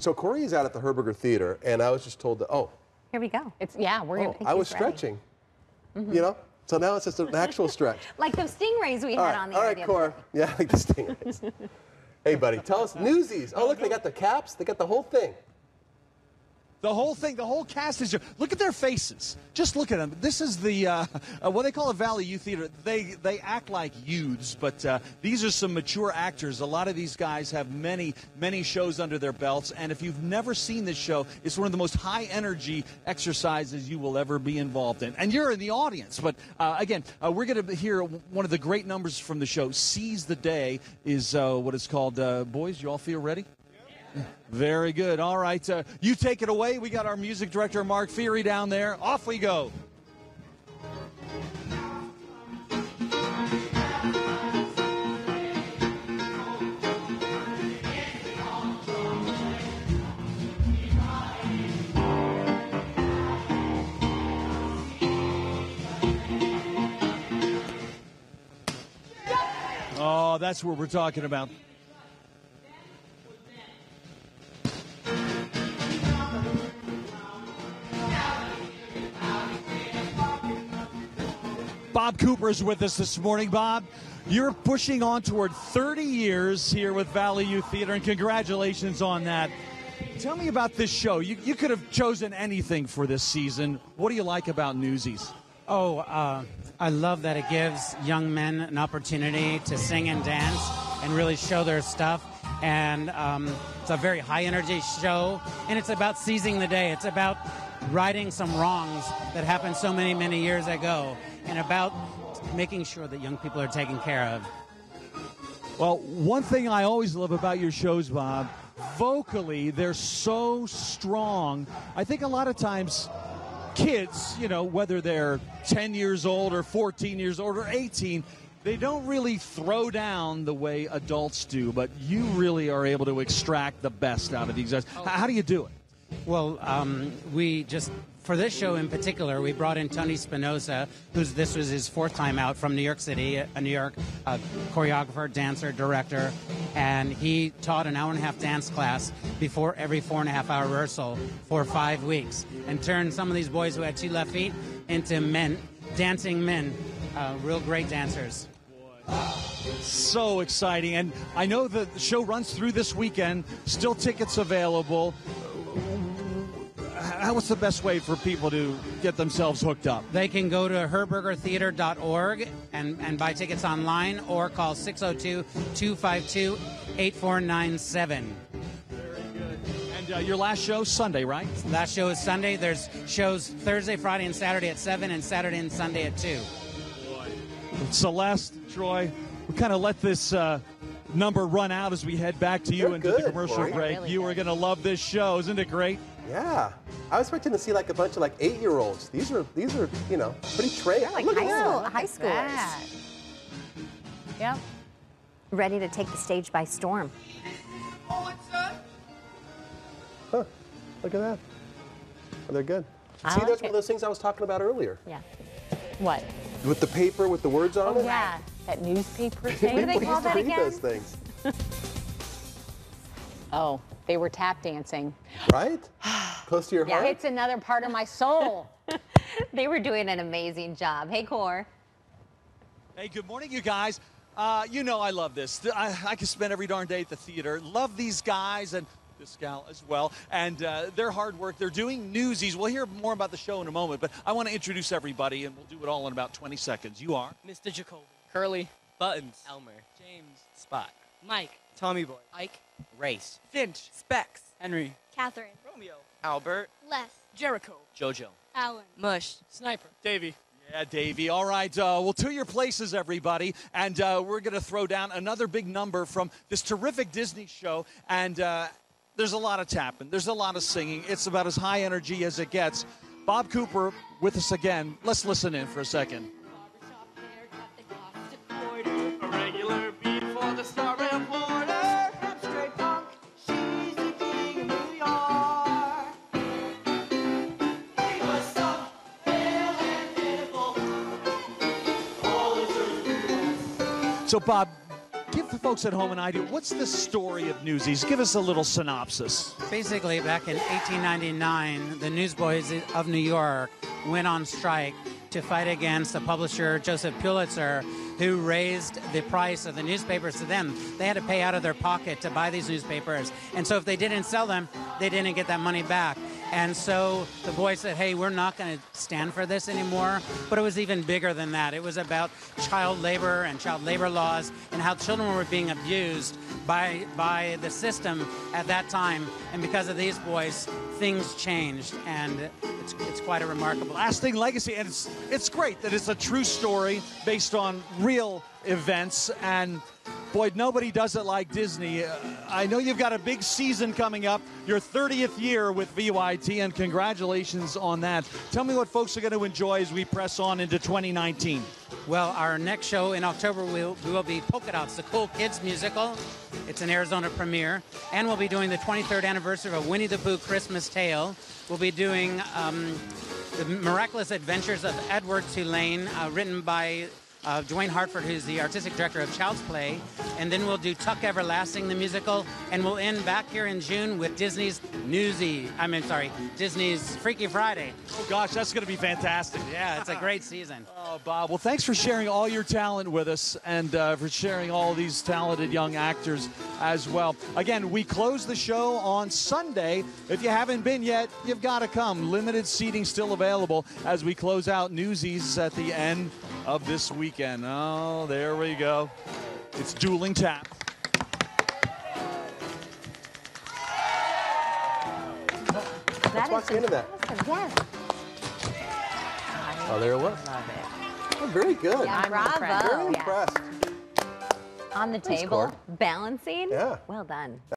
So Cory is out at the Herberger Theater, and I was just told that, Here we go. I was stretching, you know? So now it's just an actual stretch. Like those stingrays we had on the air. All right, Cory. Yeah, like the stingrays. Hey, buddy, tell us, Newsies. Oh, look, they got the caps. They got the whole thing. The whole thing, the whole cast is here. Look at their faces. Just look at them. This is the, what they call a Valley Youth Theater. They act like youths, but these are some mature actors. A lot of these guys have many, many shows under their belts, and if you've never seen this show, it's one of the most high-energy exercises you will ever be involved in. And you're in the audience. But, again, we're going to hear one of the great numbers from the show. Seize the Day is what it's called. Boys, you all feel ready? Very good. All right. You take it away. We got our music director, Mark Feary, down there. Off we go. Oh, that's what we're talking about. Bob Cooper is with us this morning. Bob, you're pushing on toward 30 years here with Valley Youth Theater, and congratulations on that. Tell me about this show. You could have chosen anything for this season. What do you like about Newsies? I love that it gives young men an opportunity to sing and dance and really show their stuff. And it's a very high-energy show, and it's about seizing the day. It's about righting some wrongs that happened so many, many years ago, and about making sure that young people are taken care of. Well, one thing I always love about your shows, Bob, vocally, they're so strong. I think a lot of times kids, you know, whether they're 10 years old or 14 years old or 18, they don't really throw down the way adults do, but you really are able to extract the best out of these guys. How do you do it? Well, for this show in particular, we brought in Tony Spinoza, this was his fourth time out from New York City, a New York choreographer, dancer, director, and he taught an hour-and-a-half dance class before every 4.5-hour rehearsal for 5 weeks, and turned some of these boys who had 2 left feet into men, dancing men, real great dancers. So exciting, and I know the show runs through this weekend, still tickets available. What's the best way for people to get themselves hooked up? They can go to herbergertheater.org and buy tickets online, or call 602-252-8497. Very good. And your last show, Sunday, right? Last show is Sunday. There's shows Thursday, Friday, and Saturday at 7, and Saturday and Sunday at 2. Boy. Celeste, Troy, we kind of let this number run out as we head back to you into the commercial Cory. break. Really you are going to love this show. Isn't it great? Yeah. I was expecting to see like a bunch of like 8-year-olds. These are, you know, pretty trained. They're like high schoolers. Yep. Ready to take the stage by storm. Huh. Look at that. Oh, they're good. I See, like that's one it. of those things I was talking about earlier. Yeah. What? With the paper with the words on it. Yeah. That newspaper thing? What do they call that read again? those things. Oh, they were tap dancing. Right? Close to your heart? It's another part of my soul. They were doing an amazing job. Hey, Cor. Hey, good morning, you guys. You know I love this. I can spend every darn day at the theater. Love these guys and this gal as well. And their hard work. They're doing Newsies. We'll hear more about the show in a moment, but I want to introduce everybody, and we'll do it all in about 20 seconds. You are? Mr. Jacoby. Curly, Buttons. Elmer, James. Spot, Mike. Tommy Boy, Ike. Race, Finch. Specs, Henry. Catherine. Romeo. Albert, Les. Jericho. JoJo. Alan. Mush. Sniper. Davy. Yeah, Davey. All right. Well, to your places, everybody. And we're going to throw down another big number from this terrific Disney show. And there's a lot of tapping. There's a lot of singing. It's about as high energy as it gets. Bob Cooper with us again. Let's listen in for a second. A regular beat for the star reporter. From straight punk, she's the king of New York. He was so pale and pitiful. All the truth was. So, Bob, give the folks at home and I do, what's the story of Newsies? Give us a little synopsis. Basically, back in 1899, the Newsboys of New York went on strike to fight against the publisher Joseph Pulitzer, who raised the price of the newspapers to them. They had to pay out of their pocket to buy these newspapers. And so if they didn't sell them, they didn't get that money back. And so the boys said, hey, we're not going to stand for this anymore. But it was even bigger than that. It was about child labor and child labor laws and how children were being abused by the system at that time. And because of these boys, things changed. And it's quite a remarkable Lasting legacy. And it's great that it's a true story based on real events. And boy, nobody does it like Disney. I know you've got a big season coming up, your 30th year with VYT, and congratulations on that. Tell me what folks are going to enjoy as we press on into 2019. Well, our next show in October will be Polka Dots, the cool kids musical. It's an Arizona premiere. And we'll be doing the 23rd anniversary of Winnie the Pooh Christmas Tale. We'll be doing The Miraculous Adventures of Edward Tulane, written by Dwayne Hartford, who's the artistic director of Child's Play. And then we'll do Tuck Everlasting, the musical. And we'll end back here in June with Disney's Disney's Freaky Friday. Oh, gosh, that's going to be fantastic. Yeah, it's a great season. Oh, Bob, well, thanks for sharing all your talent with us and for sharing all these talented young actors as well. Again, we close the show on Sunday. If you haven't been yet, you've got to come. Limited seating still available as we close out Newsies at the end of this weekend. Oh, there we go. It's Dueling Tap. That watch the end of that. Yes. Oh, there it was. Love it. Oh, very good. Yeah, I'm bravo. impressed. Very Yes. impressed. On the Thanks, table, Cory. balancing. Yeah. Well done.